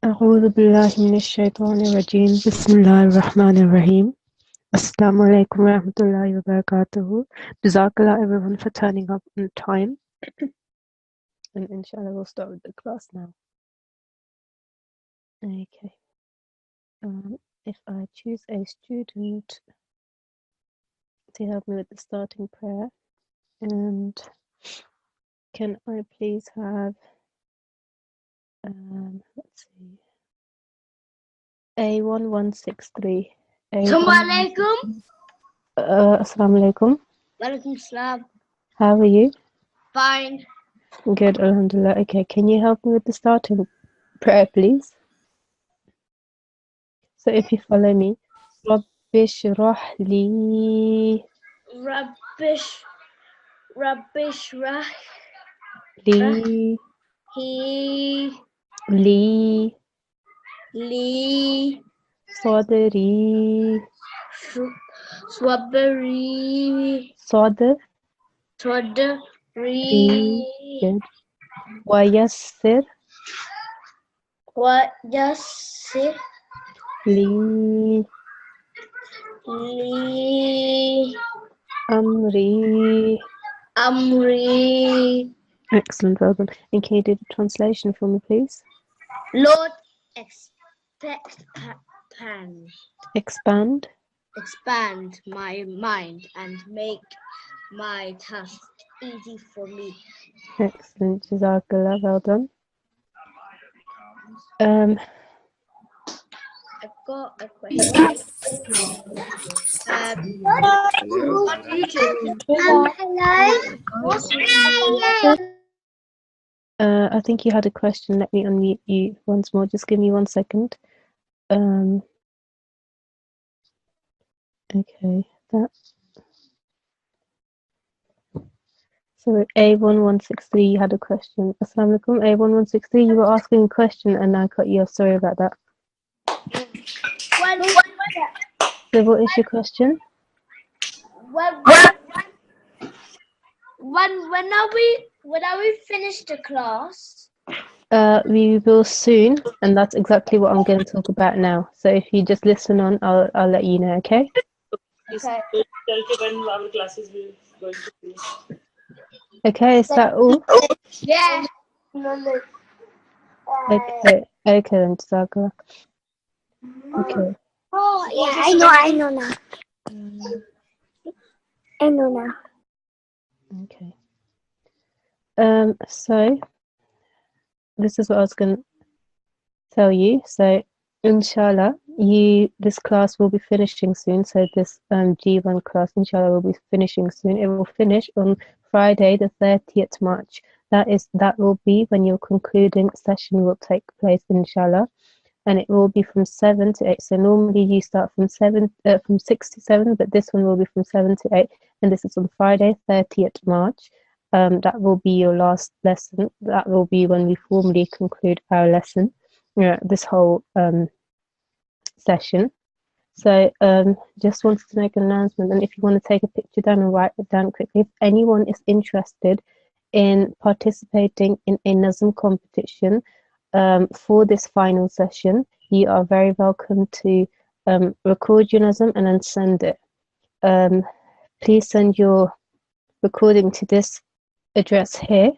أعوذ بالله من الشيطان الرجيم بسم الله الرحمن الرحيم Assalamu alaikum wa rahmatullahi wa barakatuhu. Jazakallah everyone for turning up on time. And inshallah we'll start with the class now. Okay. If I choose a student to help me with the starting prayer, and can I please have let's see, A1163. Assalamu alaikum. Assalamu alaikum. Walaikum salam. How are you? Fine. Good, alhamdulillah. Okay, can you help me with the starting prayer, please? So if you follow me, Rabbi shrah li Rabbi shrah li li li sadri sadri good wa yassir li amri. Excellent, well done. And can you do the translation for me, please? Lord, expand my mind and make my task easy for me. Excellent, Jazakallah, well done. I've got a question. I think you had a question. Let me unmute you once more. Just give me 1 second. Okay, that. So A1163, you had a question. Assalamu alaikum. A1163, you were asking a question and I cut you off. Sorry about that. So what is your question? When are we finished the class? We will soon, and that's exactly what I'm going to talk about now. So if you just listen on, I'll let you know, okay? Okay. When our classes will going to finish. Okay, is that all? Yeah. Okay then, Jazakallah. Okay. Oh, yeah, I know now. I know now. Okay. So this is what I was going to tell you. So inshallah, this class will be finishing soon. So this G1 class, inshallah, will be finishing soon. It will finish on Friday, the 30th March. That will be when your concluding session will take place, inshallah. And it will be from 7 to 8. So normally you start from 6 to 7, but this one will be from 7 to 8. And this is on Friday, 30th March. That will be your last lesson. That will be when we formally conclude our lesson, this whole session. So just wanted to make an announcement. And if you want to take a picture down and write it down quickly, if anyone is interested in participating in a Nazm competition, for this final session, you are very welcome to record your Nazm and then send it. Please send your recording to this address here,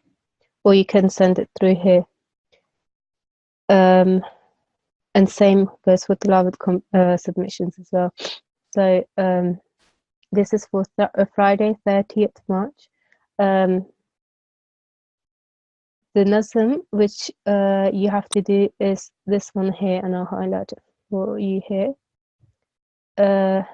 or you can send it through here. And same goes for Tilawat submissions as well. So this is for Friday, 30th March. The Nazm which you have to do is this one here, and I'll highlight it for you here. And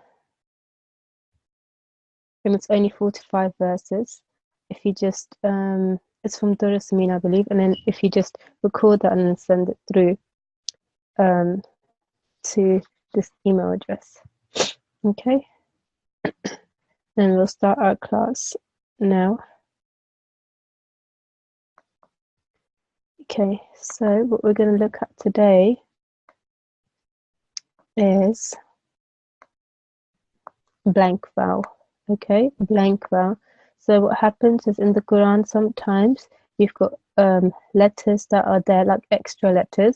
it's only 45 verses. If you just, it's from Durasamin, I believe, and then if you just record that and then send it through to this email address. Okay? Then we'll start our class now. Okay, so what we're going to look at today is blank vowel. Okay, blank vowel. So what happens is in the Quran sometimes you've got letters that are there, like extra letters,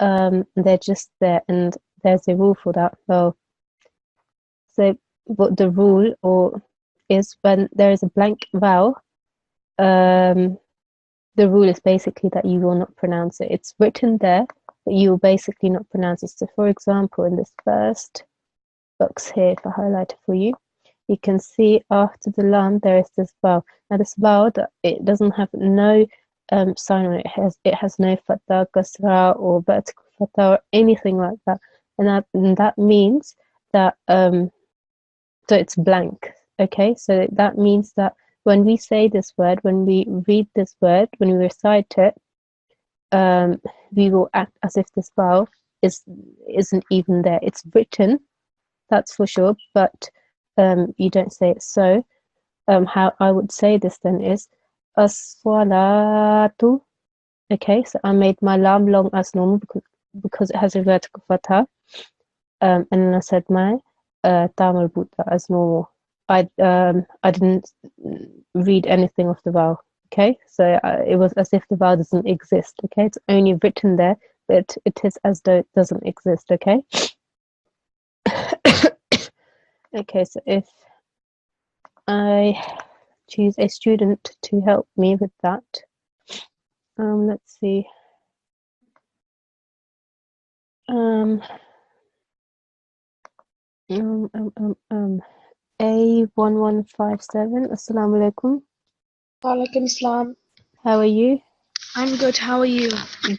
they're just there, and there's a rule for that. Well, so what the rule is when there is a blank vowel, the rule is basically that you will not pronounce it. It's written there, but you will basically not pronounce it. So, for example, in this first box here, if I highlight it for you, you can see after the lam there is this vowel. Now, this vowel, it doesn't have no sign on it. It has no fatha, kasra, or vertical fatha, or anything like that. And that means that so it's blank. Okay, so that means that when we say this word, when we read this word, when we recite it, we will act as if this vowel isn't even there. It's written, that's for sure, but you don't say it. So how I would say this then is as-salatu. Okay, so I made my lam long as normal because it has a vertical fatha, and then I said my tamal buta as normal. I didn't read anything of the vowel. Okay, so it was as if the vowel doesn't exist. Okay, it's only written there, but it is as though it doesn't exist. Okay. Okay, so if I choose a student to help me with that, let's see. A1157. Assalamu alaikum. Walaikum Assalam. How are you? I'm good. How are you?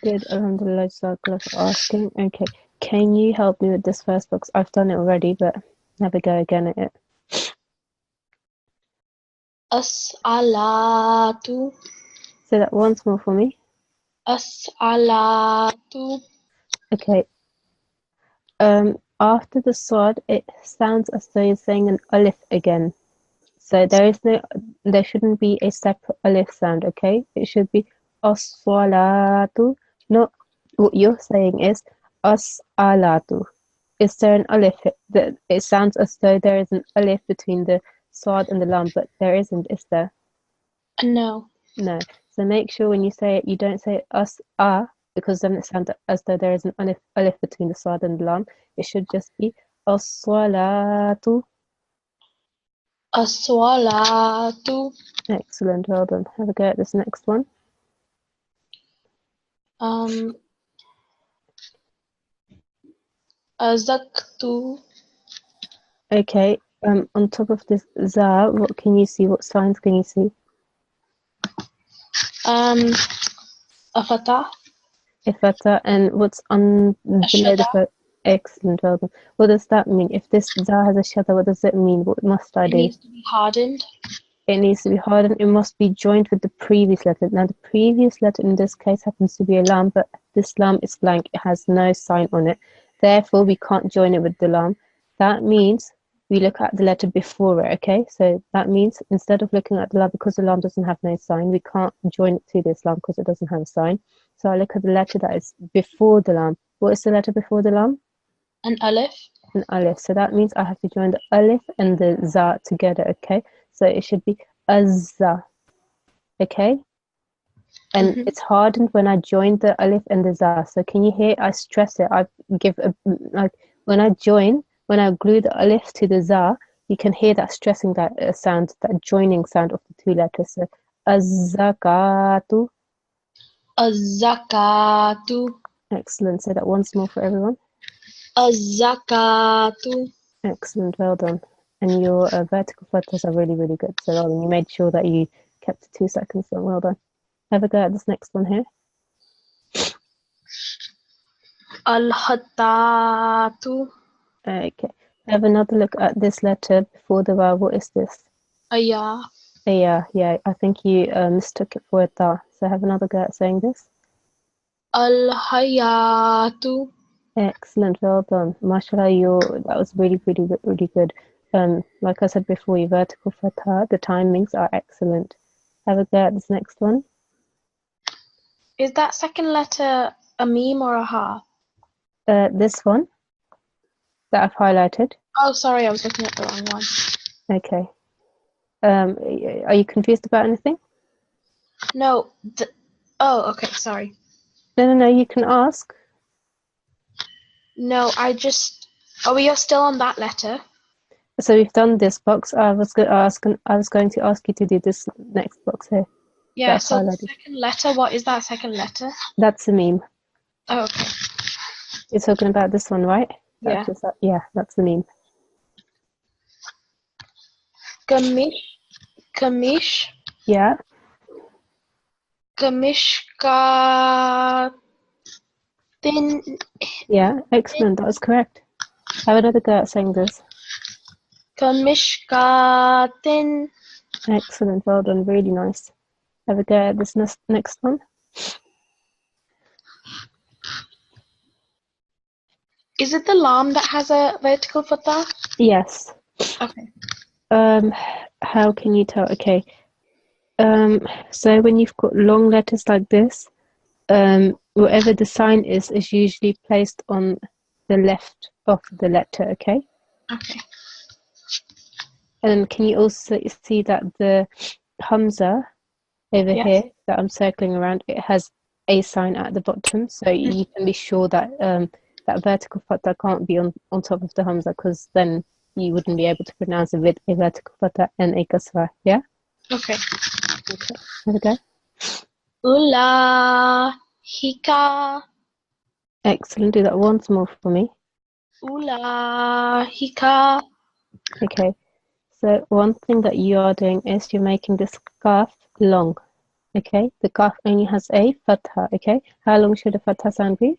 Good, alhamdulillah, jazakallah for asking. Okay, can you help me with this first box? I've done it already, but have a go again at it. As-salatu. Say that once more for me. As-salatu. Okay. After the sword, it sounds as though you're saying an alif again. So there shouldn't be a separate alif sound, okay? It should be as-salatu. Not what you're saying is as-alatu. Is there an alif? It sounds as though there is an alif between the sword and the lam, but there isn't, is there? No. No. So make sure when you say it, you don't say as-a, because then it sounds as though there is an alif between the sword and the lam. It should just be as-salatu. As-salatu. Excellent, well done. Have a go at this next one. Azaktu. Okay, on top of this za, what can you see? What signs can you see? A fatah. A fatha, and what's on below the fatha? Excellent, well done. What does that mean? If this za has a shadda, what does it mean? What must I do? It needs to be hardened. It needs to be hardened. It must be joined with the previous letter. Now, the previous letter in this case happens to be a lam, but this lam is blank. It has no sign on it. Therefore, we can't join it with the lam. That means we look at the letter before it, okay? So that means instead of looking at the lam, because the lam doesn't have no sign, we can't join it to this lam because it doesn't have a sign. So I look at the letter that is before the lam. What is the letter before the lam? An alif. An alif. So that means I have to join the alif and the za together, okay? So it should be azza, okay? And it's hardened when I join the alif and the za. So can you hear? I stress it. I give like when I glue the alif to the za, you can hear that stressing that sound, that joining sound of the two letters. So az-zakatu. Az-zakatu. Excellent. Say that once more for everyone. Az-zakatu. Excellent. Well done. And your vertical flutters are really, really good. So well done. You made sure that you kept 2 seconds long. Well done. Have a go at this next one here. Al-hattatu. Okay. Have another look at this letter before the vowel. What is this? Aya. Yeah. I think you mistook it for a ta. So have another go at saying this. Al-hayatu. Excellent. Well done. MashaAllah, that was really, really, really good. Like I said before, your vertical fatha, the timings are excellent. Have a go at this next one. Is that second letter a meme or a ha? This one that I've highlighted. Oh, sorry, I was looking at the wrong one. Okay. Are you confused about anything? No. Oh, okay, sorry. No, you can ask. No, oh, you're still on that letter. So we've done this box. I was going to ask you to do this next box here. Yeah, That's so the highlighted. second letter, what is that second letter? That's a meme. Oh, okay. You're talking about this one, right? Yeah. Yeah, that's the meme. Kamish. Yeah. Kamishka. Yeah, excellent. That was correct. Have another go at saying this. Kamishkatin. Excellent. Well done. Really nice. Have a go at this next one. Is it the lam that has a vertical fatha? Yes. Okay. How can you tell? Okay. So when you've got long letters like this, whatever the sign is usually placed on the left of the letter, okay? Okay. And can you also see that the Hamza over here that I'm circling around, it has a sign at the bottom, so you can be sure that that vertical fatha can't be on top of the Hamza, because then you wouldn't be able to pronounce it with a vertical fatha and a kasra, yeah? Okay. Okay, have a go. Ula hika. Excellent, do that once more for me. Ula hika. Okay, so one thing that you are doing is you're making this kaf long, okay? The kaf only has a fatha, okay? How long should a fatha sound be?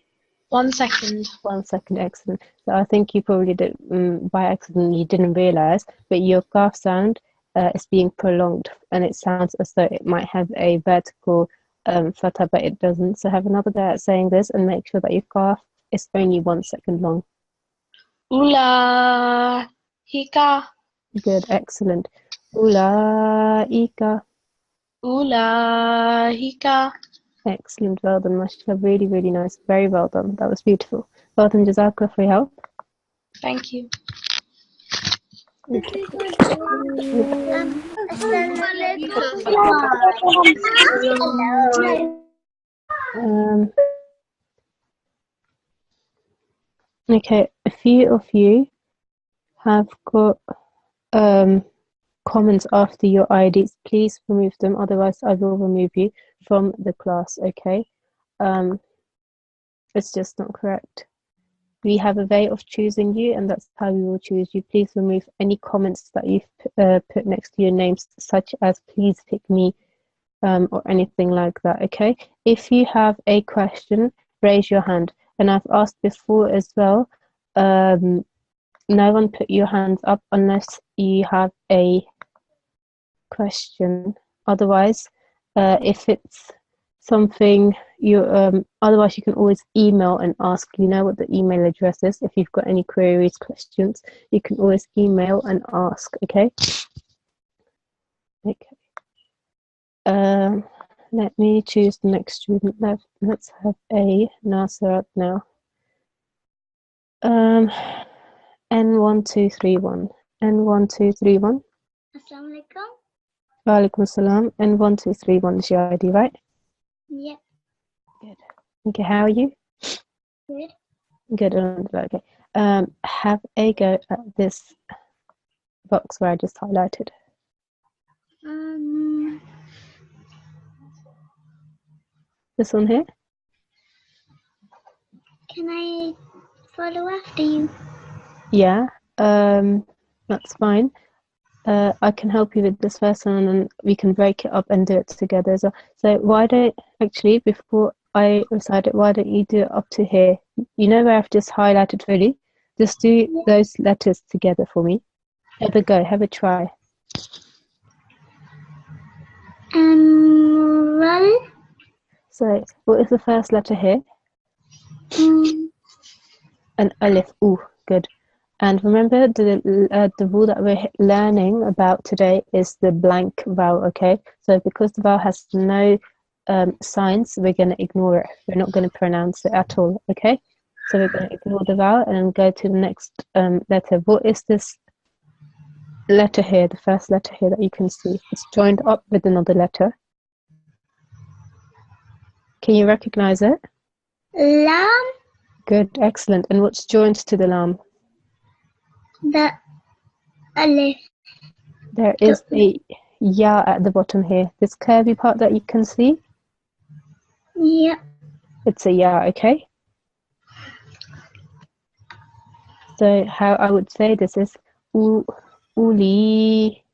1 second. 1 second, excellent. So I think you probably did, by accident, you didn't realize, but your kaf sound is being prolonged, and it sounds as though it might have a vertical fatha, but it doesn't. So have another go at saying this and make sure that your kaf is only 1 second long. Ula hika. Good, excellent. Ulaika. Ulaika. Excellent, well done, mashallah. Really, really nice. Very well done. That was beautiful. Well done, Jazakallah for your help. Thank you. Okay. Okay, a few of you have got comments after your IDs. Please remove them, otherwise I will remove you from the class, okay? It's just not correct. We have a way of choosing you, and that's how we will choose you. Please remove any comments that you've put next to your names, such as please pick me, or anything like that, okay? If you have a question, raise your hand. And I've asked before as well, no one put your hands up unless you have a question. Otherwise, if it's something otherwise you can always email and ask. You know what the email address is. If you've got any queries, questions, you can always email and ask, okay? Okay. Let me choose the next student. Let's have a Nasirat now. N1231. N1231. Assalamu alaikum. Wa alaikum salam. N1231 is your ID, right? Yep. Good. Okay, how are you? Good. Good. Okay. Have a go at this box where I just highlighted. This one here? Can I follow after you? Yeah. That's fine. I can help you with this first one, and then we can break it up and do it together as well. So why don't, actually, before I recite it, why don't you do it up to here? You know where I've just highlighted fully? Just do those letters together for me. Have a go, have a try. Well. So what is the first letter here? An alif. Ooh, good. And remember, the rule that we're learning about today is the blank vowel, okay? So because the vowel has no signs, we're going to ignore it. We're not going to pronounce it at all, okay? So we're going to ignore the vowel and then go to the next letter. What is this letter here, the first letter here that you can see? It's joined up with another letter. Can you recognize it? Lam. Good, excellent. And what's joined to the lam? The alif. There is a ya at the bottom here. This curvy part that you can see, Yeah. it's a ya, okay? So how I would say this is uli.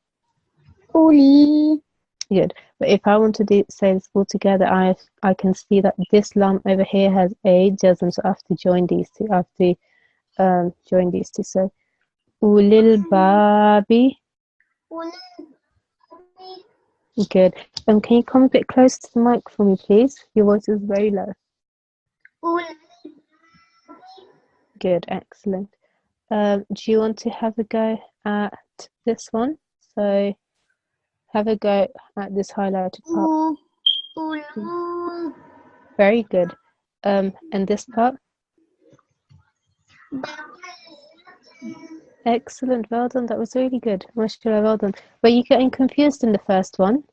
Uli. Good. But if I want to say this all together, I can see that this lam over here has a jazm, so I have to join these two. I have to join these two. So ulil babi. Uli. Good. Can you come a bit closer to the mic for me, please? Your voice is very low. Uli. Good, excellent. Do you want to have a go at this one? So have a go at this highlighted part. Ulu. Very good. And this part? Excellent, well done. That was really good. Mashallah, well done. Were you getting confused in the first one?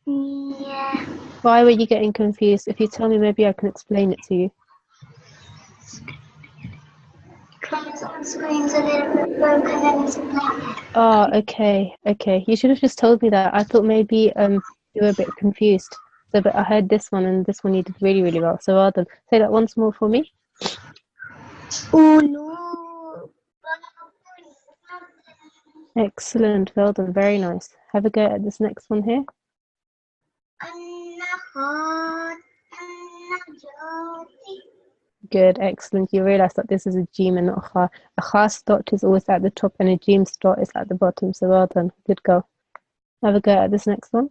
Yeah. Why were you getting confused? If you tell me, maybe I can explain it to you. Because on screen's a little bit broken and it's black. Oh, okay. You should have just told me that. I thought maybe you were a bit confused. So, but I heard this one, and this one you did really, really well. So well done. Say that once more for me. Ulu. Excellent, well done, very nice. Have a go at this next one here. Good, excellent. You realise that this is a Jim and not a Kha. A Kha's dot is always at the top and a Jim's dot is at the bottom. So well done, good go. Have a go at this next one.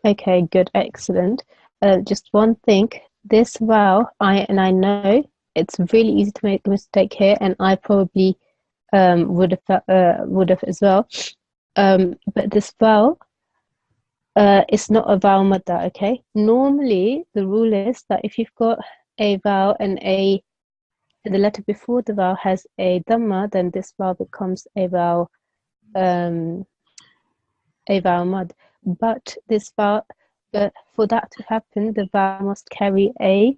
Okay, good, excellent. Just one thing. This vowel, I know it's really easy to make a mistake here, and I probably would have as well. But this vowel is not a vowel madda, okay? Normally, the rule is that if you've got a vowel and the letter before the vowel has a dhamma, then this vowel becomes a vowel mad. But this vowel, for that to happen, the vowel must carry a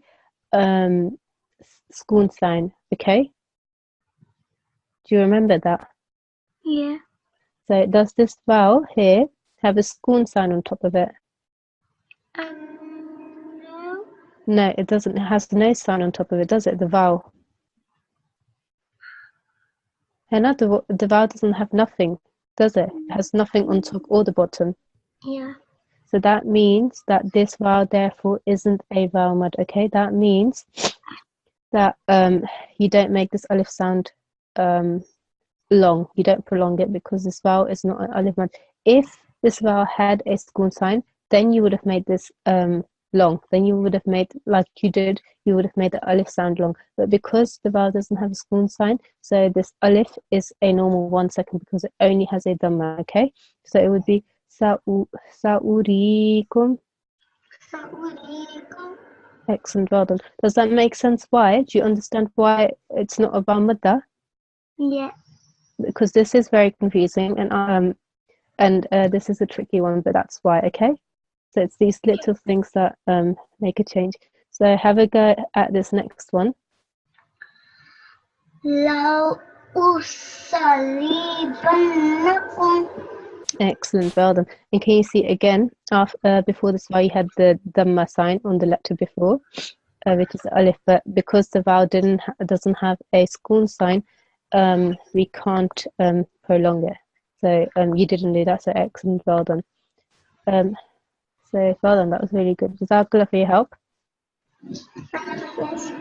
schoon sign, okay? Do you remember that? Yeah. So does this vowel here have a schoon sign on top of it? No. No, it doesn't. It has no sign on top of it, does it? The vowel. And the vowel doesn't have nothing, does it? It has nothing on top or the bottom. Yeah. So that means that this vowel therefore isn't a vowel mad, okay? That means that you don't make this alif sound long. You don't prolong it because this vowel is not an alif mad. If this vowel had a schoon sign, then you would have made this long. Then you would have made, like you did, you would have made the alif sound long. But because the vowel doesn't have a schoon sign, so this alif is a normal 1 second because it only has a dhamma, okay? So it would be sa'urikum. Excellent, well done. Does that make sense why? Do you understand why it's not a vowel madda? Yeah. Because this is very confusing and this is a tricky one, but that's why, okay? So it's these little things that make a change. So have a go at this next one. لو أصليبنكم. Excellent, well done. And can you see again, before this vowel you had the dhamma sign on the letter before, which is alif, but because the vowel doesn't have a schoon sign, we can't prolong it. So you didn't do that, so excellent, well done. So well done, that was really good. Jazakallah for your help. Yes.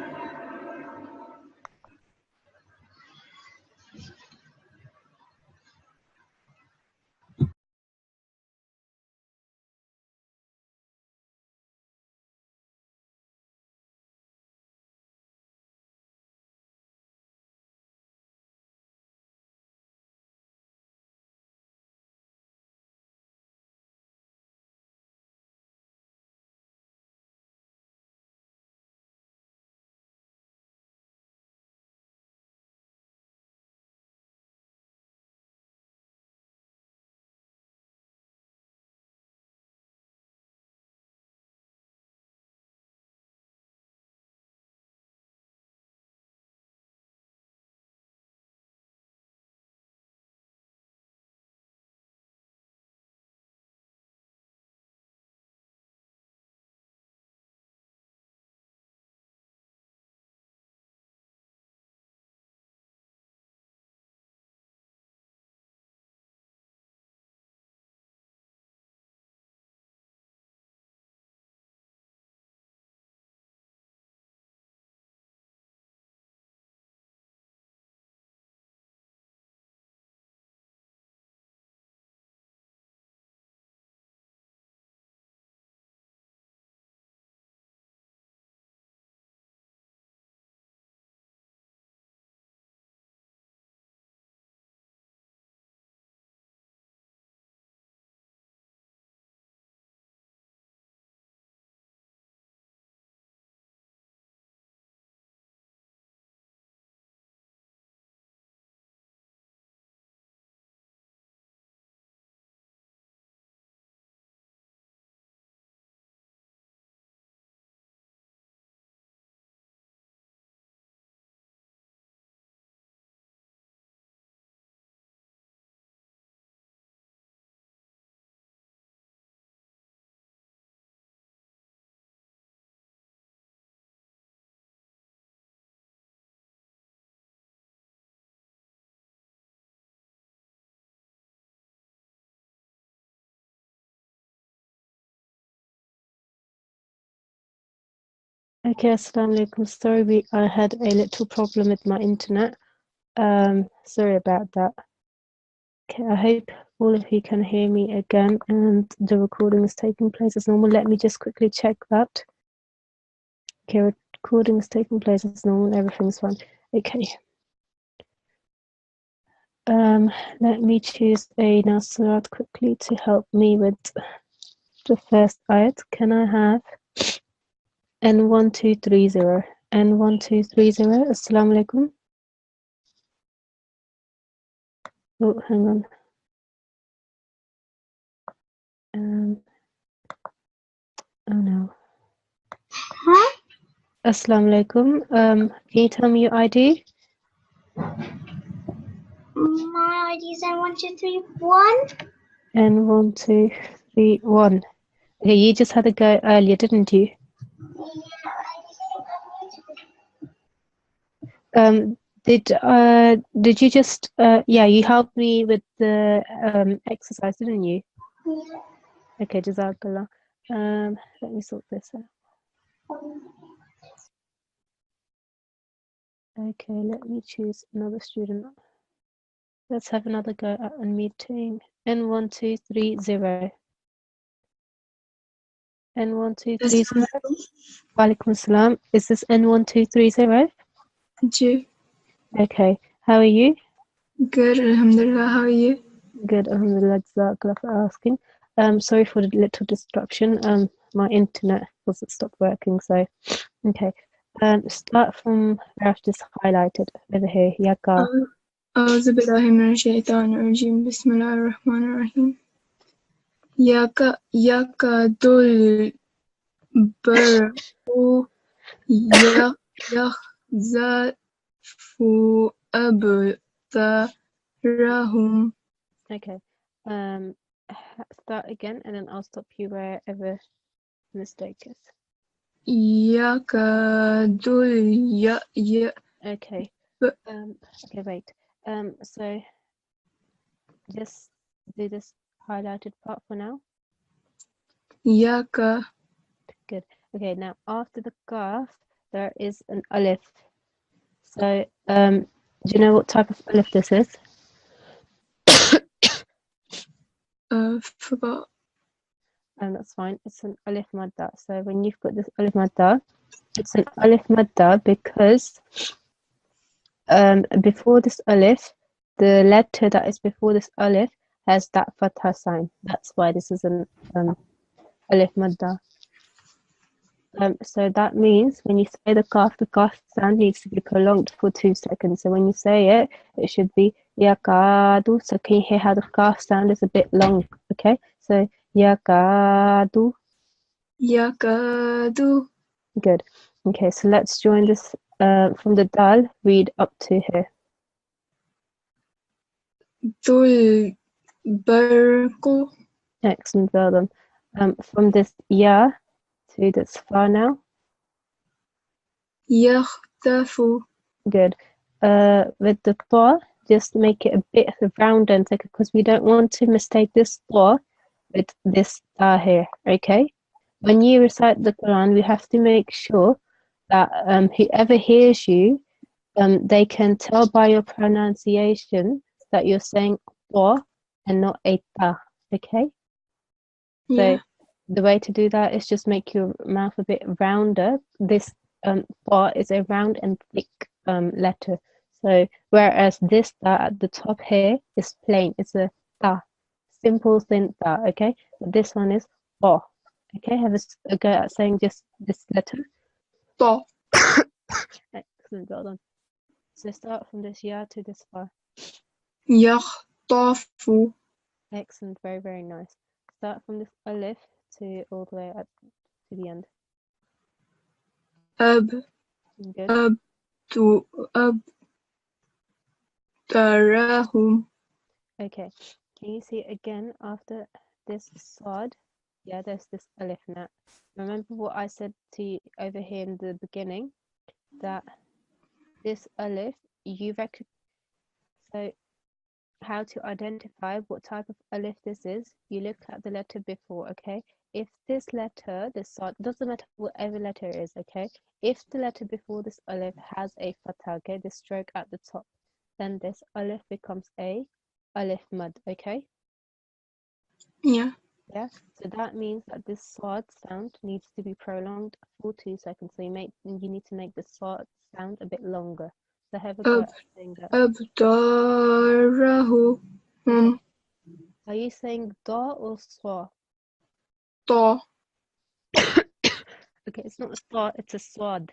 Okay, assalamu alaikum. Sorry, I had a little problem with my internet. Sorry about that. Okay, I hope all of you can hear me again and the recording is taking place as normal. Let me just quickly check that. Okay, recording is taking place as normal, everything's fine. Okay. Let me choose a Nasirat quickly to help me with the first ayat. Can I have N1230? N1230, assalamu alaikum. Oh, hang on. Oh no. Huh? Assalamu alaikum. Can you tell me your ID? My ID is N1231. N1231. Okay, you just had a go earlier, didn't you? Did you just yeah, you helped me with the exercise, didn't you? Yeah. Okay, Jazakallah. Let me sort this out. Okay, let me choose another student. Let's have another go at unmuting. N1230. N1230. Walaikum assalam. Is this N1230? Ji, Okay. How are you? good, alhamdulillah, how are you? Good, alhamdulillah, jazakallah for asking. Sorry for the little disruption. My internet wasn't stopped working, so okay. Start from where I've just highlighted over here. Yaka. أعوذ بالله من الشيطان الرجيم بسم الله الرحمن الرحيم يكاد البرق يخزف أبصارهم. Okay. Start again, and then I'll stop you wherever the mistake is. يكاد Okay. Okay, wait. So just do this highlighted part for now. يكاد Good. Okay, now after the kaf, there is an alif. So, do you know what type of alif this is? forgot. That's fine. It's an alif madda. So when you've got this alif madda, it's an alif madda because before this alif, the letter that is before this alif has that fatha sign. That's why this is an alif madda. So that means when you say the kaf sound needs to be prolonged for 2 seconds. So when you say it, it should be yakadu. So can you hear how the kaf sound is a bit long? Okay, so yakadu. Yakadu. Good. Okay, so let's join this from the dal, read up to here. Dul barqu. Excellent, well done. From this ya to this far now. Yakhtafu. Good. With the ta, just make it a bit round and thicker because we don't want to mistake this ta with this ta here. Okay. When you recite the Quran, we have to make sure that whoever hears you, they can tell by your pronunciation that you're saying ta and not a ta. Okay. Yeah. So the way to do that is just make your mouth a bit rounder. This ta is a round and thick letter. So whereas this ta at the top here is plain, it's a ta, simple thin ta. Okay, but this one is ta. Okay, have a go at saying just this letter. Ta. Excellent, well done. So start from this ya to this far. Yakhtafu. Excellent, very, very nice. Start from this alif to all the way up to the end. Good. Abdarahum. Okay, can you see again after this sad? Yeah, there's this alif now. Remember what I said to you over here in the beginning, that this alif, so how to identify what type of alif this is, you look at the letter before, okay? if this letter, this Sad, doesn't matter whatever letter it is, okay? If the letter before this Alif has a fatha, okay, the stroke at the top, then this Alif becomes a Alif mud, okay? Yeah. Yeah, so that means that this Sad sound needs to be prolonged for 2 seconds. So you need to make the Sad sound a bit longer. So have a go at saying that. أبصارهم Okay. Are you saying da or swa? طا. Okay, it's not a swa, it's a swad.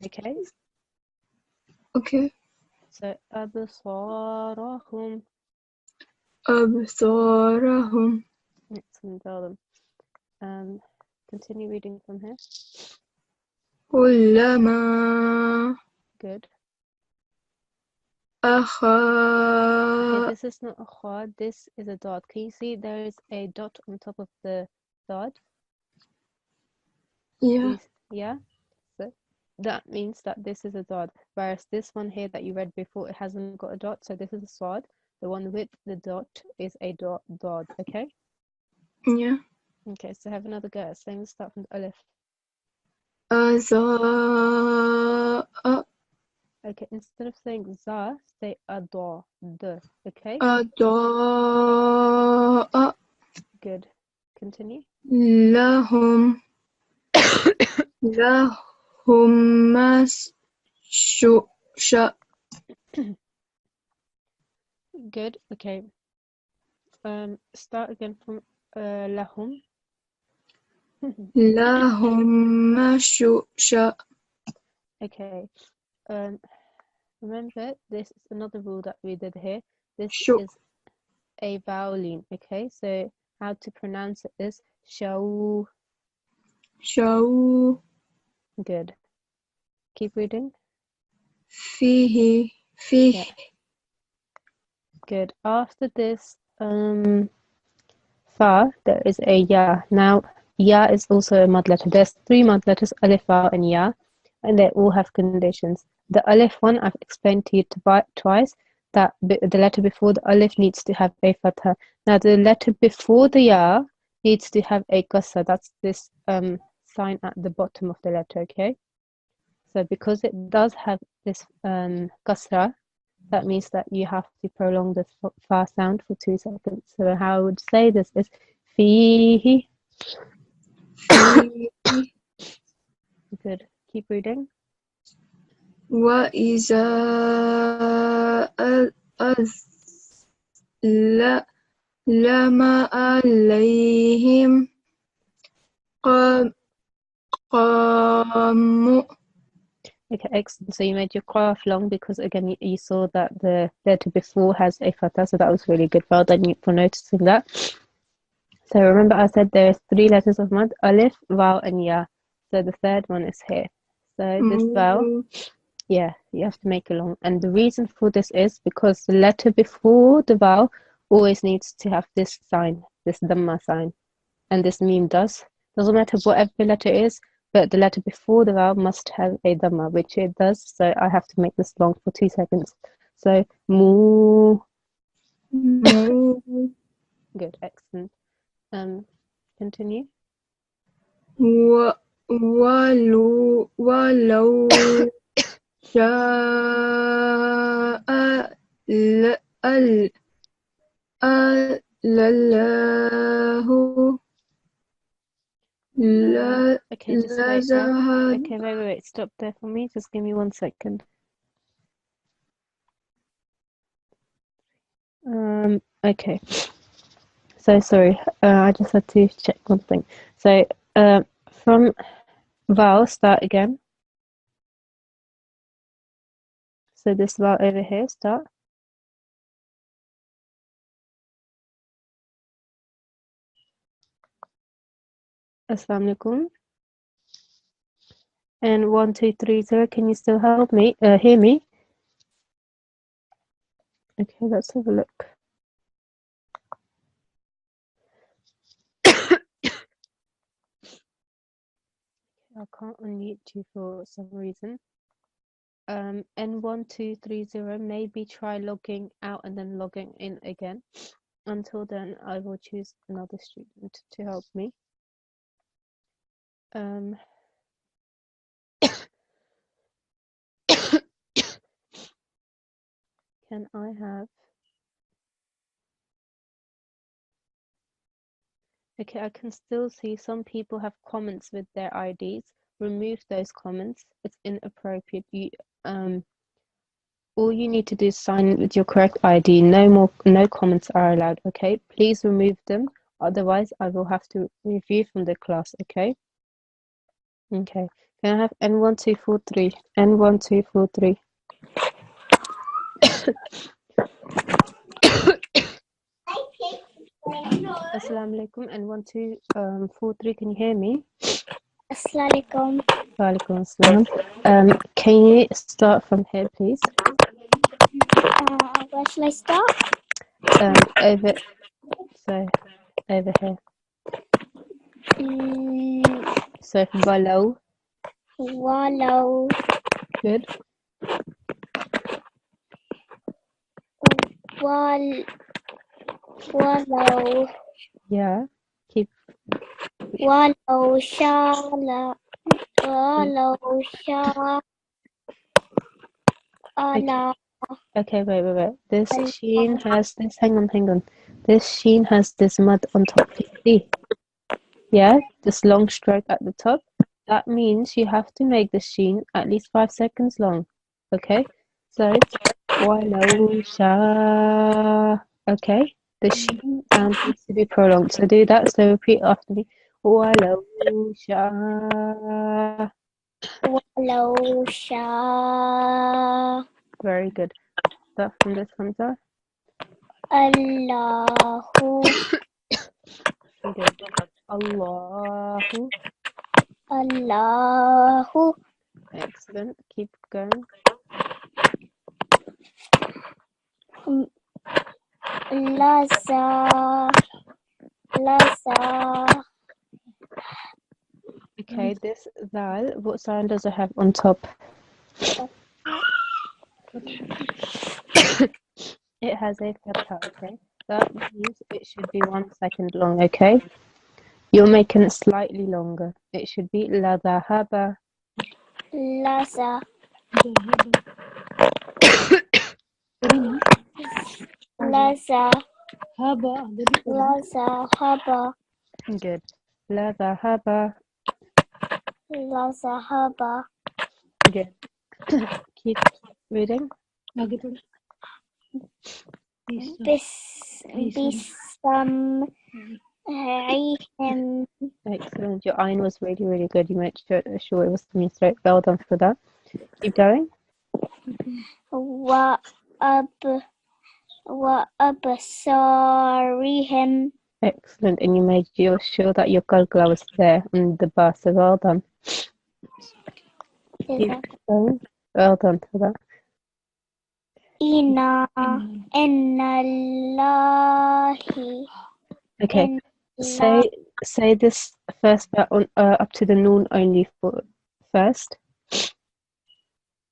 Okay, Okay. so absarahum. أبصارهم Excellent, well done. Continue reading from here. كلما Good. أخا. Okay, this is not a kha, this is a dot. Can you see there is a dot on top of the dot? Yeah. Yeah, so that means that this is a dot. Whereas this one here that you read before, it hasn't got a dot, so this is a swad. The one with the dot is a dot, okay? Yeah. Okay, so have another go at saying start from the alif. أزاء. Okay, instead of saying za, say adwa, the, okay? أضاء Good. Continue. لهم شأ. Good. Okay. Start again from lahum. لهم شأ. Okay. Remember, this is another rule that we did here. This شو. is a vowel, okay? So how to pronounce it is shaw. شو. Good. Keep reading. فيه. Yeah. Good. After this fa, there is a ya. Now, ya is also a mud letter. There's 3 mud letters, alif, va, and ya, and they all have conditions. The alif one, I've explained to you twice, that the letter before the alif needs to have a fatha. Now, the letter before the ya needs to have a kasra. That's this sign at the bottom of the letter, okay? So because it does have this kasra, that means that you have to prolong the fa sound for 2 seconds. So how I would say this is fihi. Good. Keep reading. وإذا أظلم عليهم قاموا. Okay, excellent. So you made your qaf long because again you saw that the letter before has a fatha, so that was really good. Well done for noticing that. So remember I said there's 3 letters of mud, alif, vav, and ya. So the third one is here. So this vowel, yeah, you have to make it long. And the reason for this is because the letter before the vowel always needs to have this sign, this dhamma sign. And this meme does. Doesn't matter whatever letter is, but the letter before the vowel must have a dhamma, which it does. So I have to make this long for 2 seconds. So mu. Good, excellent. Continue. ولو شاء لله Okay, just wait. Okay, wait. Stop there for me. Just give me 1 second. Okay. So sorry. I just had to check one thing. So from vowel, start again. So this vowel over here, start. Assalamu alaikum. And 1, 2, 3, 0. Can you still help me? Hear me? Okay, let's have a look. I can't unmute you for some reason. And 1, 2, 3, 0. Maybe try logging out and then logging in again. until then, I will choose another student to help me. Can I have... Okay, I can still see some people have comments with their IDs. Remove those comments. It's inappropriate. All you need to do is sign in with your correct ID. No comments are allowed, okay? Please remove them. Otherwise, I will have to remove you from the class, okay? Okay. Can I have N1243? N1243. Assalamu alaikum. N1243. Can you hear me? Assalamu alaikum. Walaikum assalam. Can you start from here, please? Where shall I start? Over here. So below. Wallow. Good. Wallow. Yeah. Keep. Wallow. Shala. Wallow. Shala. Okay, wait. This sheen has this. Hang on. This sheen has this mud on top. See? Yeah, this long stroke at the top. That means you have to make the sheen at least 5 seconds long. Okay, so walau sha. Okay, the sheen sound needs to be prolonged. So do that. So repeat after me. Walau sha. Wallow. Sha. Very good. Start from this Hamza. Allahu. Good. Allahu. Allahu. Excellent. Keep going. Laza. Okay, this dal, what sound does it have on top? It has a fatha, okay? That means it should be 1 second long, okay? You're making it slightly longer. It should be la dhahaba. Laza. Laza. Haba. Good. La dhahaba. Laza. Haba. Good. Keep reading. Bisam. Rihim. Excellent. Your ayn was really, really good. You made sure it was coming straight. Well done for that. Keep going. Wa absarihim. Excellent. And you made sure that your qalqala was there on the bar. So well done. Keep going. Well done for that. Inna Allahi. Okay. Say this first bit on up to the noon only for first.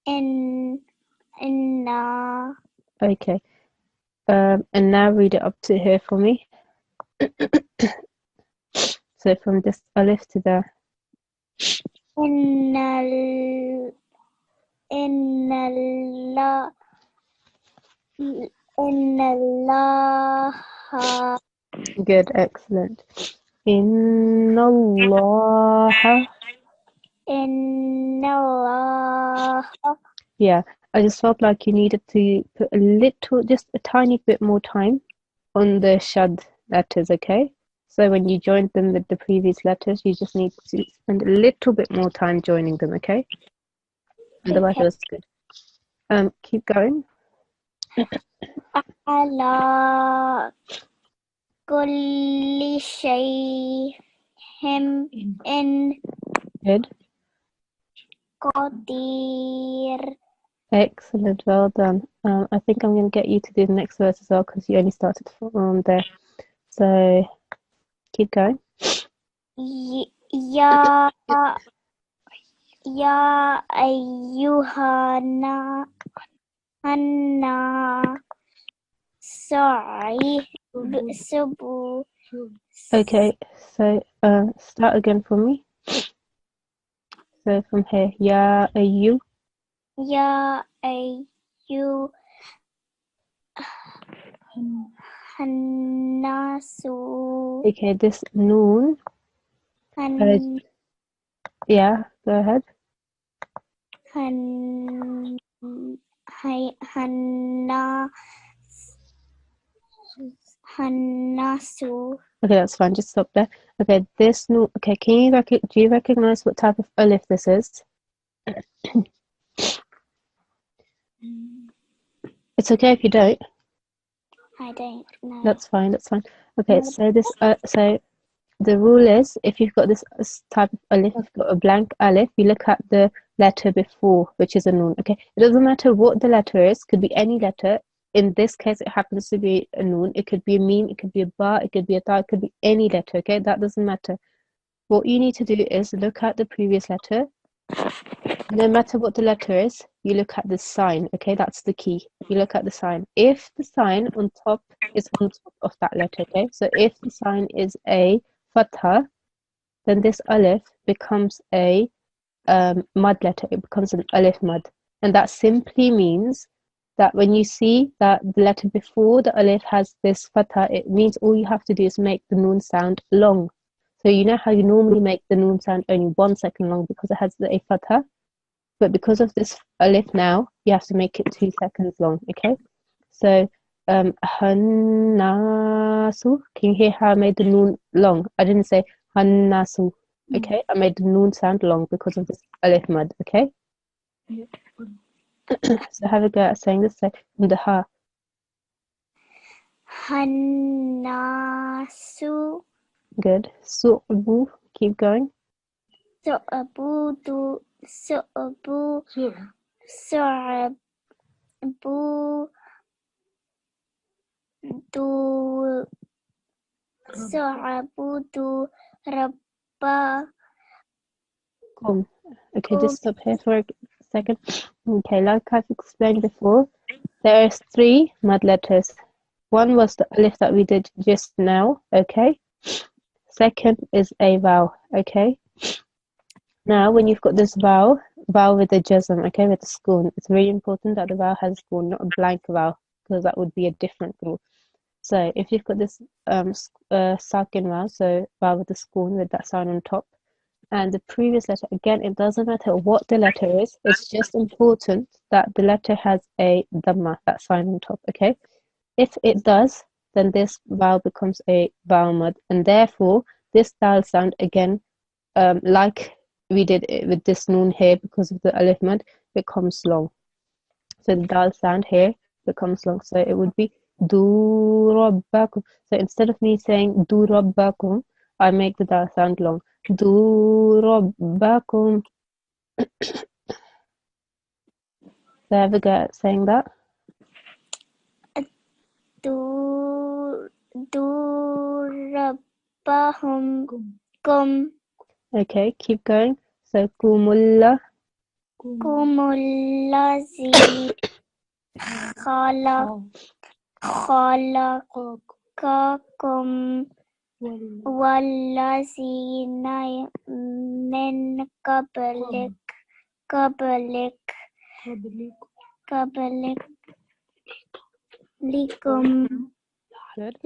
Inna. Okay. And now read it up to here for me. So from this alif to there. Inna Allah. Good, excellent. Inna Allah. Inna Allah. Yeah, I just felt like you needed to put just a tiny bit more time on the shad letters, okay? So when you joined them with the previous letters, you just need to spend a little bit more time joining them, okay? Otherwise, it was good. Keep going. Ala kulli shay'in in Good. qadir. Excellent, well done. I think I'm going to get you to do the next verse as well because you only started from there. So keep going. Ya ayyuhana صعيب سبو Okay, so start again for me. So from here, Ya ayu. يا أيها الناس Okay, this noon. هن Yeah, go ahead. هن هن الناس Okay, that's fine. Just stop there. Okay, this noon. Okay, can you do you recognize what type of alif this is? It's okay if you don't. I don't know. That's fine. That's fine. Okay, so this so the rule is if you've got this type of alif, you've got a blank alif, you look at the letter before, which is a noon. Okay, it doesn't matter what the letter is, could be any letter. In this case, it happens to be a noon. It could be a meme, it could be a ba, it could be a ta, it could be any letter. Okay, that doesn't matter. What you need to do is look at the previous letter. No matter what the letter is, you look at the sign. Okay, that's the key. You look at the sign. If the sign on top is on top of that letter, okay, so if the sign is a fatha, then this alif becomes a mud letter. It becomes an alif mud, and that simply means that when you see that the letter before the alif has this fatha, it means all you have to do is make the noon sound long. So you know how you normally make the noon sound only 1 second long because it has the fatha, but because of this alif now, you have to make it 2 seconds long. Okay, so hannasu. Can you hear how I made the noon long? I didn't say hannasu. Okay, I made the noon sound long because of this alif mud. Okay, so have a go at saying this. Say from the ha. الناس Good. Su'bu. Keep going. صعبود صعبو صعبو دو صعبود ربا Come. Okay, just stop here for a second. Okay, like I've explained before, there are 3 mud letters. One was the alif that we did just now. Okay. Second is a vowel. Okay. Now, when you've got this vowel with a jazm, okay, with a schoon, it's really important that the vowel has a schoon, not a blank vowel, because that would be a different rule. So if you've got this sakin vowel, so vowel with a schoon with that sound on top, and the previous letter, again, it doesn't matter what the letter is, it's just important that the letter has a dhamma, that sign on top, okay? If it does, then this vowel becomes a vowel mud, and therefore this dal sound again, like we did it with this noon here because of the alif mud, becomes long. So the dal sound here becomes long. So it would be do rabbakum. So instead of me saying do rabbakum, I make the dal sound long. Do rabbakum. So have a go at saying that. دو ربهم كم Okay, keep going. So kumullah. كم الذي خلقكم والذين من قبلكم Good.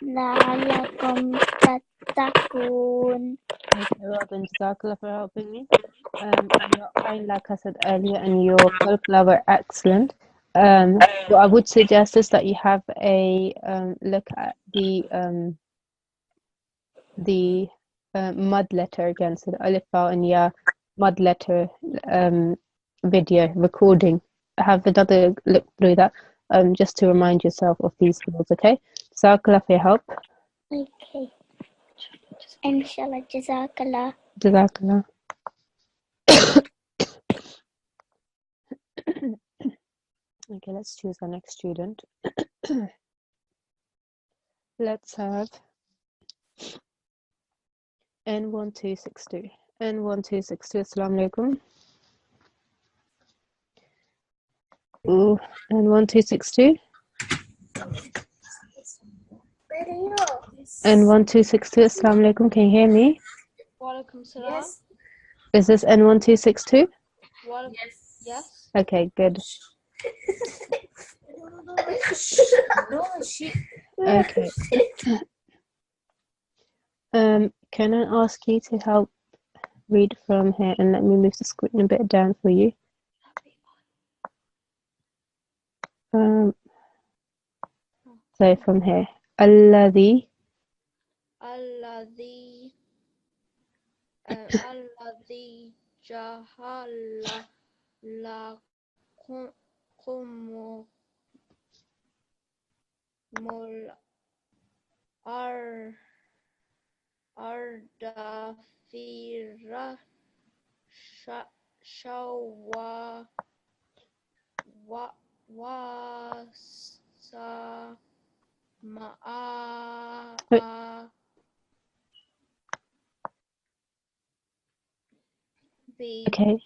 لعلكم تتقون. Okay, well then, Jazakallah for helping me. Your eye, like I said earlier, and your folklore were excellent. What I would suggest is that you have a look at the mud letter again, so the alif ba and ya mud letter video recording. Have another look through that, just to remind yourself of these rules. Okay, Jazakallah for your help. Okay. Inshallah, Jazakallah. Jazakallah. Okay, let's choose our next student. Let's have N1262. N1262. Assalamu alaikum. Ooh, N1262. N1262. Assalamu alaikum. Can you hear me? Walaikum salam. Is this N1262? Yes. Okay, good. Okay. Can I ask you to help read from here and let me move the screen a bit down for you? So from here, Alladhi. Alladhi jahala lakum mul arda fira shawa wasa ma'a Okay.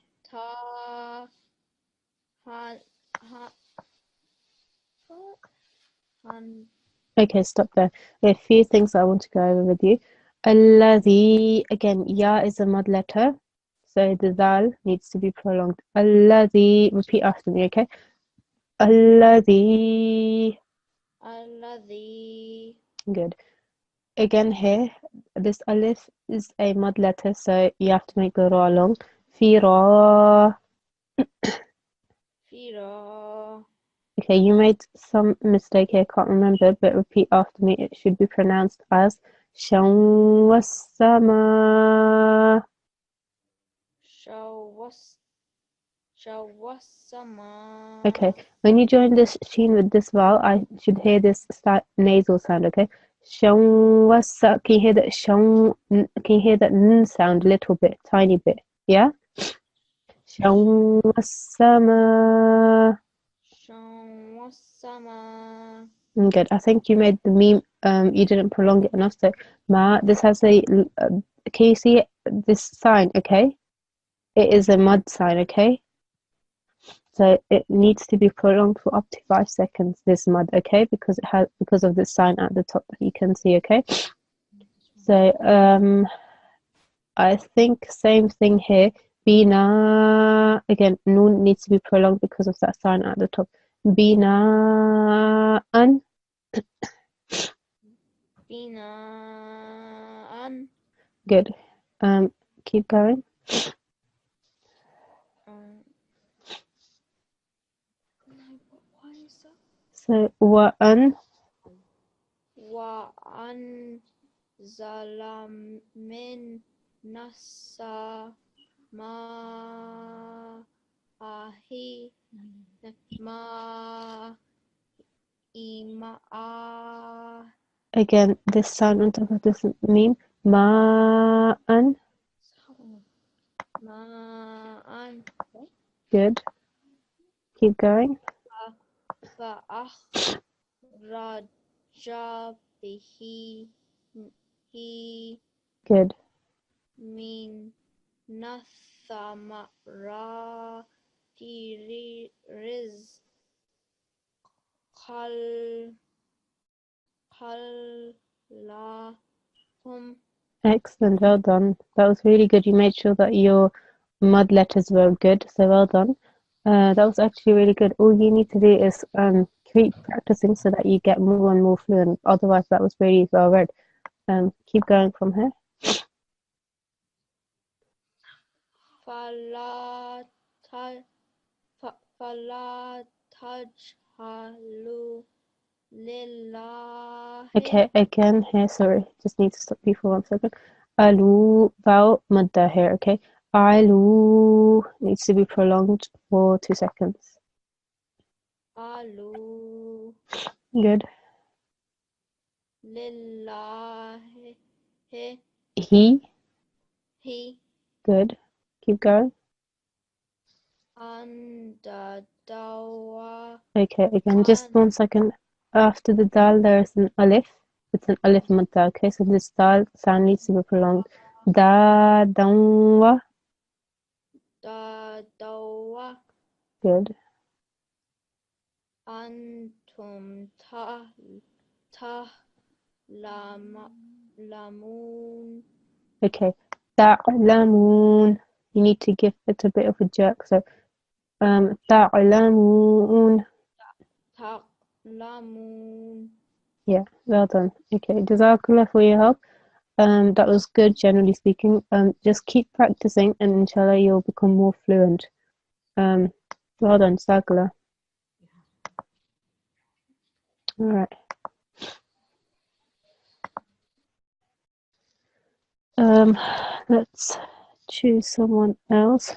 Okay, stop there. There are a few things I want to go over with you. Alladhi, again, ya is a mud letter, so the dal needs to be prolonged. Alladhi, repeat after me, okay? Alladhi. Good. Again here, this alif is a mud letter, so you have to make the ra long. Fira. Okay, you made some mistake here, can't remember, but repeat after me. It should be pronounced as Shawasama. Okay, when you join this sheen with this vowel, I should hear this nasal sound, okay? Shawasa, can you hear that can you hear that n sound a little bit, tiny bit, yeah? Shawasama. Good. I think you made the meme. You didn't prolong it enough. So ma. This has a. Can you see this sign? Okay, it is a mud sign. Okay, so it needs to be prolonged for up to 5 seconds. This mud. Okay, because of this sign at the top that you can see. Okay, so I think same thing here. Bina. Again, noon needs to be prolonged because of that sign at the top. Bina'an. Good. Keep going. So wa'an zalamin nasa ma'ahi ma'a. Again, this sound on top of this meme. Ma'an. Good. Keep going. Fa'akhraja bihi Good. min nathamarati rizqan Excellent. Well done. That was really good. You made sure that your mud letters were good. So well done. That was actually really good. All you need to do is keep practicing so that you get more and more fluent. Otherwise, that was really well read. Keep going from here. fala tajhalu lillahi. Okay, again here, sorry, just need to stop you for 1 second. Alu, vowel, madda here, okay? Alu needs to be prolonged for 2 seconds. Alu Good. lillahi He, good. Keep going. Anda dawa Okay, again, just 1 second. After the dal, there is an alif. It's an alif madda, okay? So this dal sound needs to be prolonged Dawa. Dawa Good. antum lamun. Okay. Ta'lamun. You need to give it a bit of a jerk. So, ta'lamun. Ta'lamun. Yeah, well done. Okay. Jazakallah for your help. That was good, generally speaking. Just keep practicing, and inshallah, you'll become more fluent. Well done, Jazakallah. All right. Let's choose someone else.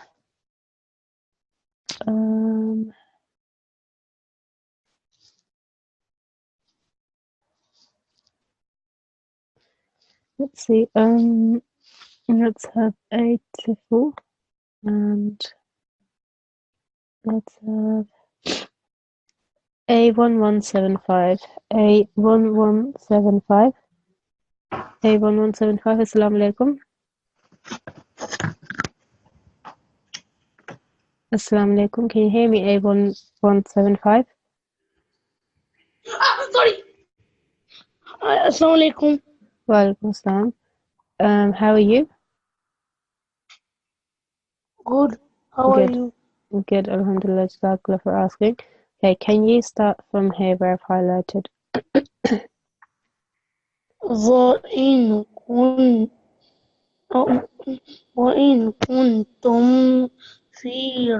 Let's see. Let's have Atfal, and let's have A1175. A1175. A1175. Assalamu alaikum. Assalamu alaikum. Can you hear me? A1175. Sorry. Assalamu alaikum. Wa alaikum assalam. How are you? Good. How are Good. you? Good. Alhamdulillah. Jazakallah for asking. Okay, can you start from here where I've highlighted? وإن كنتم في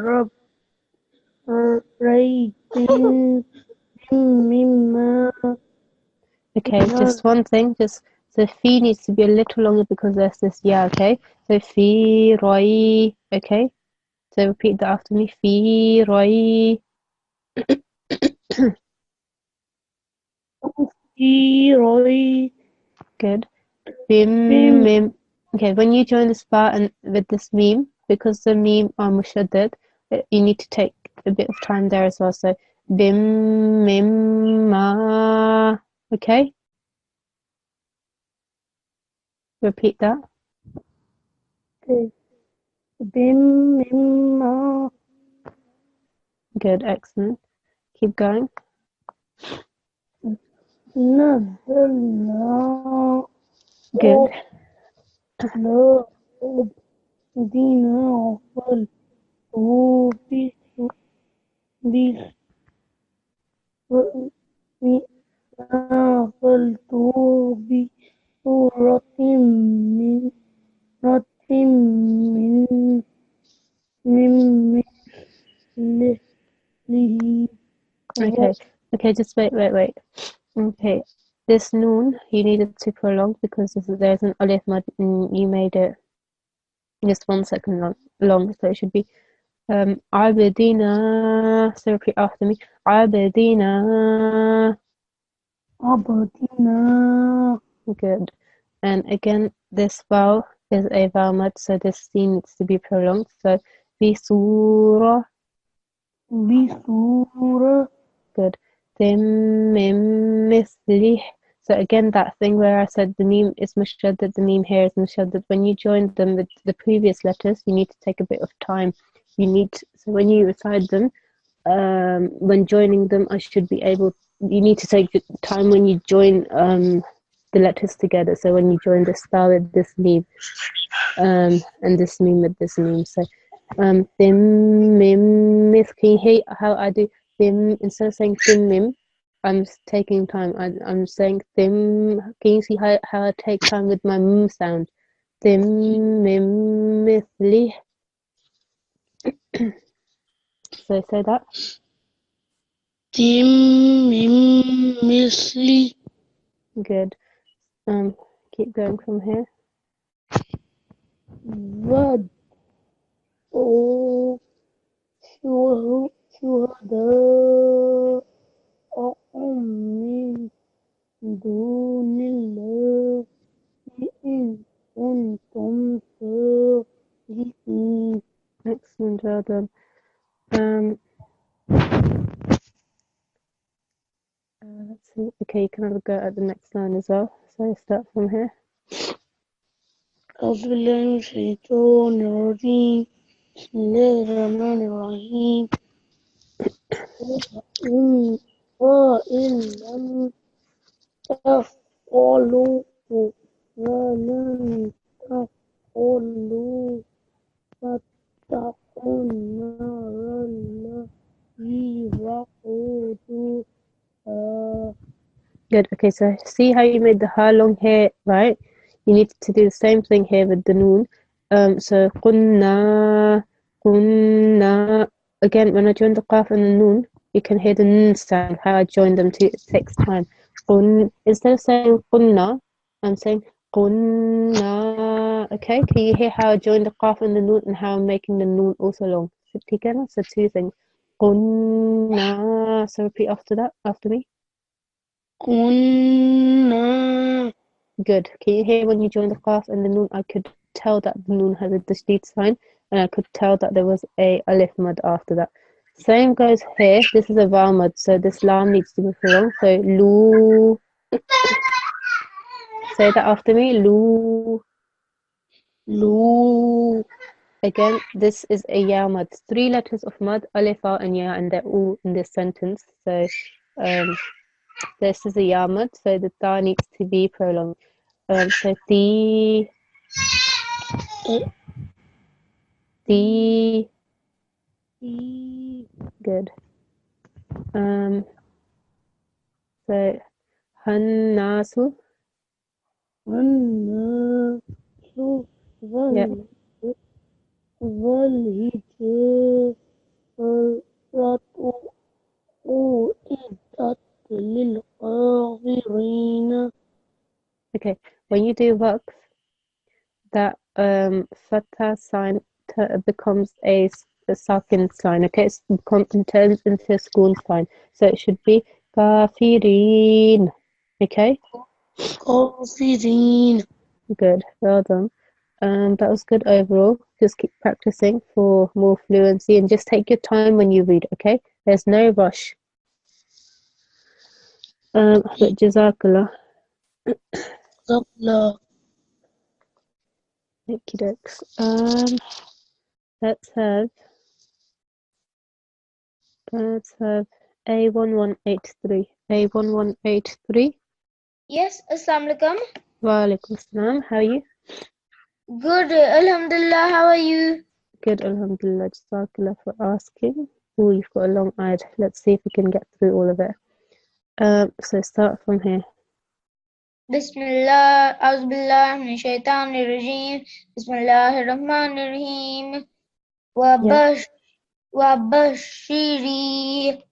ريب مما Okay, just one thing, just the fee needs to be a little longer because there's this yeah, okay? So fee roi, okay? So repeat that after me. Fee roi. Good. Bim mim. Okay, when you join the spot and with this meme, because the meme are mushaddad, you need to take a bit of time there as well. So bim mim ma. Okay? Repeat that. Okay. Bim mimma. Good, excellent. Keep going. نزلنا Good. لا دينا والطوب بالطوب سورة من رد من مثله. Okay, just wait. Okay, this noon you needed to prolong because there's an alif mad and you made it just 1 second long, so it should be abedina. So repeat after me. Abedina. Good. And again, this vowel is a vowel mad, so this C needs to be prolonged. So bisura. Good. Mislih. So again, that thing where I said the meme is mushaddad, the meme here is mushaddad. When you join them with the previous letters, you need to take a bit of time. So when you recite them, when joining them, you need to take time when you join the letters together. So when you join this star with this meme, and this meme with this meme. So mim, can you hear how I do thim instead of saying mim? I'm taking time. I'm saying thim. Can you see how I take time with my m sound? Thim mim mithli. So say that. Tim misli. Good. Keep going from here. Wad o shuhada min dunillah in kuntum sadiqin. Excellent, well done. Let's see. Okay, you can have a go at the next line as well. So start from here. أعوذ بالله من الشيطان الرجيم بسم الله الرحمن الرحيم إن وإن لم تفعلوا ولن تفعلوا فاتقوا النار التي وقودها. Good. Okay, so see how you made the ha long hair, right? You need to do the same thing here with the noon. So qunna, qunna. Again, when I join the qaf and the noon, you can hear the nun sound. How I join them to it takes time. Qun, instead of saying qunna, I'm saying qunna. Okay, can you hear how I join the qaf and the noon and how I'm making the noon also long? So together, so two things. Qunna. So repeat after that, after me. كنا Good. Can you hear when you join the class and the noon? I could tell that the noon has a tashdid sign, and I could tell that there was a alif mud after that. Same goes here. This is a vowel mud, so this lam needs to be prolonged. So lu. Say that after me. Lu. لو Again, this is a ya mud. 3 letters of mud, alif, a, and ya, and they're all in this sentence. So this is a ya mud, so the ta needs to be prolonged. So the. Good. So hannasu. الناس Yeah. والهجرة أعدت للكافرين. Okay. When you do waqf, that fatha sign becomes a sakin sign. Okay, it turns into a school sign. So it should be kafirin. Okay. كافرين. Good. Well done. That was good overall. Just keep practicing for more fluency and just take your time when you read. Okay. There's no rush. But jazakallah. قبل Okie dokes. Let's have A1183. A1183. Yes, Assalamu alaikum. Wa alaikum assalam. How are you? Good, Alhamdulillah. How are you? Good, alhamdulillah. Jazakallah for asking. Oh, you've got a long ad. Let's see if we can get through all of it. So start from here. Bismillah, Auzubillah, min shaitanir rajim. Bismillahir Rahmanir Rahim. Wabashiri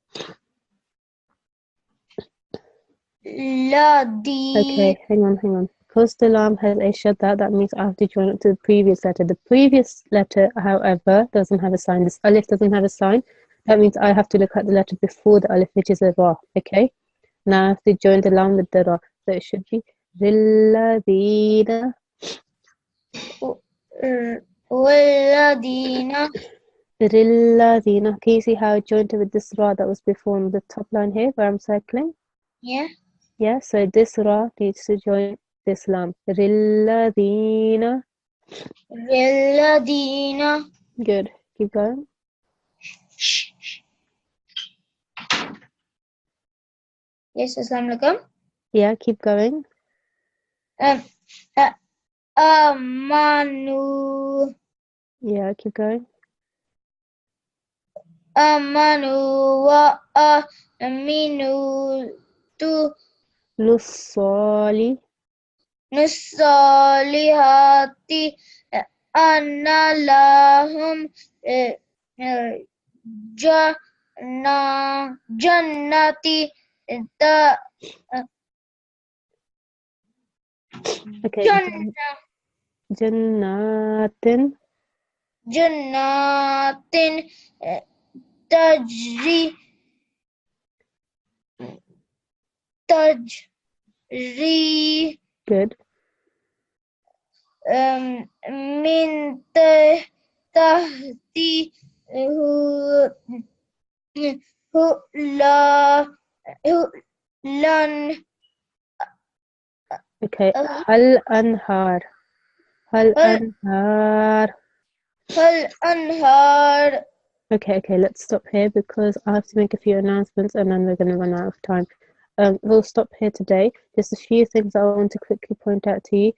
Ladi. Okay, hang on. Because the lam has a shadda, that means I have to join it to the previous letter. The previous letter, however, doesn't have a sign. This alif doesn't have a sign. That means I have to look at the letter before the alif, which is a ra. Okay? Now I have to join the lam with the ra. So it should be Rilladina. Walladina. Rilladina. Can you see how I joined it with this ra that was before on the top line here where I'm circling? Yeah. Yeah, so this ra needs to join this lam. Rilladina. Walladina. Good. Keep going. Yes, Assalamu alaikum. Yeah, keep going. Amanu. Yeah, keep going. Amanu wa aminu tu Lussali. nusalihati anna lahum jannati ta Okay. Jannah. Jannatin. Jannatin tajri Good. min tahti hulan Okay. Hal anhar. الأنهار. فالأنهار. Okay, let's stop here because I have to make a few announcements and then we're going to run out of time. We'll stop here today. Just a few things I want to quickly point out to you.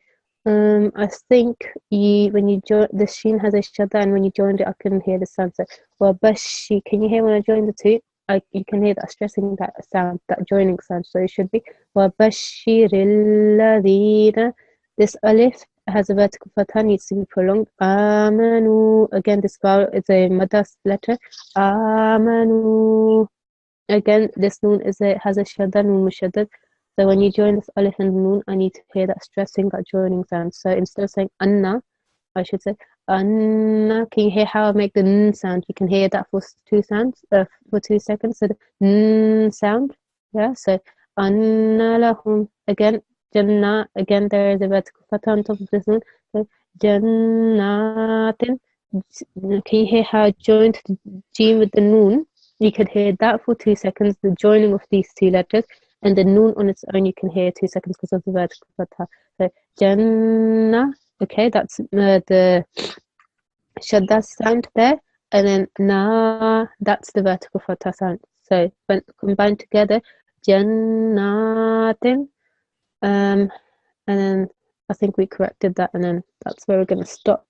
I think when you join, the sheen has a shadda, and when you joined it, I couldn't hear the sound. So, well, bashi, can you hear when I joined the two? You can hear that stressing that sound, that joining sound. So it should be wa bashiril. This alif has a vertical fatha, needs to be prolonged. Amanu. Again, this vowel is a madas letter. Amanu. Again, this noon has a shadda, noon mushaddad. So when you join this alif and noon, I need to hear that stressing, that joining sound. So instead of saying anna, I should say anna. Can you hear how I make the n sound? You can hear that for 2 seconds. So the n sound. Yeah. So anna lahum. Again, jannah. Again, there is a vertical fatha on top of this one. So jannatin. Can you hear how I joined the jim with the noon? You could hear that for 2 seconds, the joining of these 2 letters, and the noon on its own you can hear 2 seconds because of the vertical fatha. So Jannah, okay, that's the shadda sound there, and then na, that's the vertical fatha sound. So when combined together, Jannatin, and then I think we corrected that, and then that's where we're going to stop.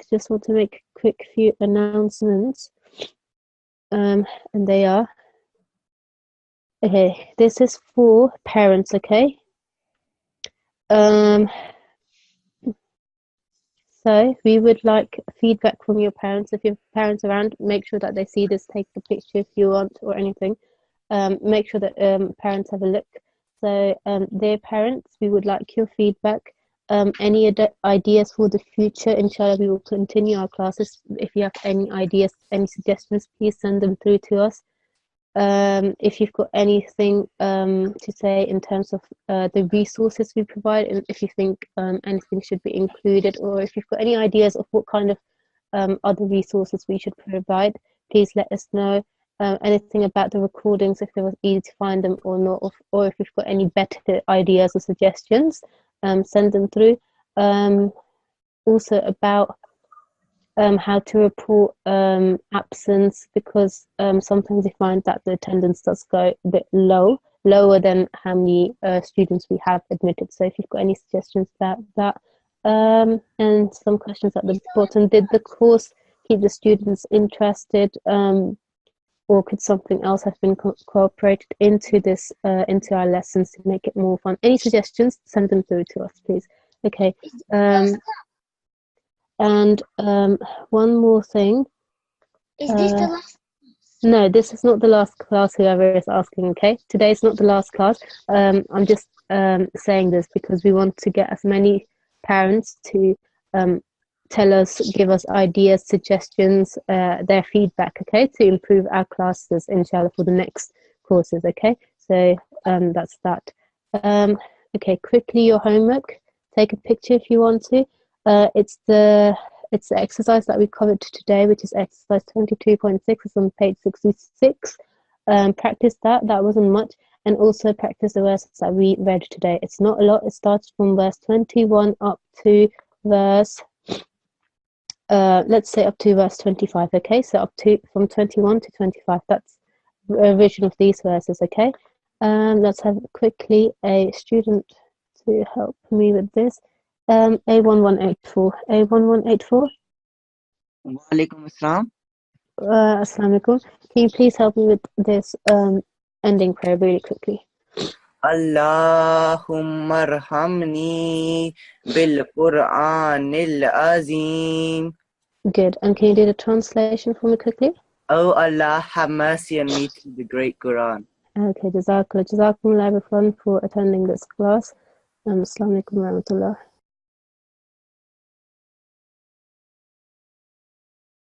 Just want to make a quick few announcements. And they are, okay, this is for parents, okay? So we would like feedback from your parents. If your parents are around, make sure that they see this, take a picture if you want or anything. Make sure that parents have a look. So dear parents, we would like your feedback. Any ideas for the future, inshallah, we will continue our classes. If you have any ideas, any suggestions, please send them through to us. If you've got anything to say in terms of the resources we provide, and if you think anything should be included, or if you've got any ideas of what kind of other resources we should provide, please let us know. Anything about the recordings, if it was easy to find them or not, or if you've got any better ideas or suggestions, send them through. Also about how to report absence, because sometimes we find that the attendance does go a bit lower than how many students we have admitted. So if you've got any suggestions about that, and some questions at the bottom, did the course keep the students interested, or could something else have been incorporated into this into our lessons to make it more fun? Any suggestions, send them through to us, please. Okay. And one more thing. Is this the last? No, this is not the last class, whoever is asking, okay? Today's not the last class. I'm just saying this because we want to get as many parents to tell us, give us ideas, suggestions, their feedback, okay? To improve our classes, inshallah, for the next courses, okay? So that's that. Okay, quickly your homework. Take a picture if you want to. It's the exercise that we covered today, which is exercise 22.6. It's on page 66. Practice that. That wasn't much. And also practice the verses that we read today. It's not a lot. It starts from verse 21 up to verse, let's say up to verse 25, okay? So up to from 21 to 25. That's the revision of these verses, okay? Let's have quickly a student to help me with this. A1184. A1184. Walaikum assalam. Assalamu alaikum. Can you please help me with this ending prayer really quickly? Allahumma arhamni bil Qur'anil azim. Good. And can you do the translation for me quickly? Oh Allah, have mercy on me through the great Quran. Okay, Jazakallah. Jazakumullah everyone for attending this class. Assalamu alaikum wa rahmatullah.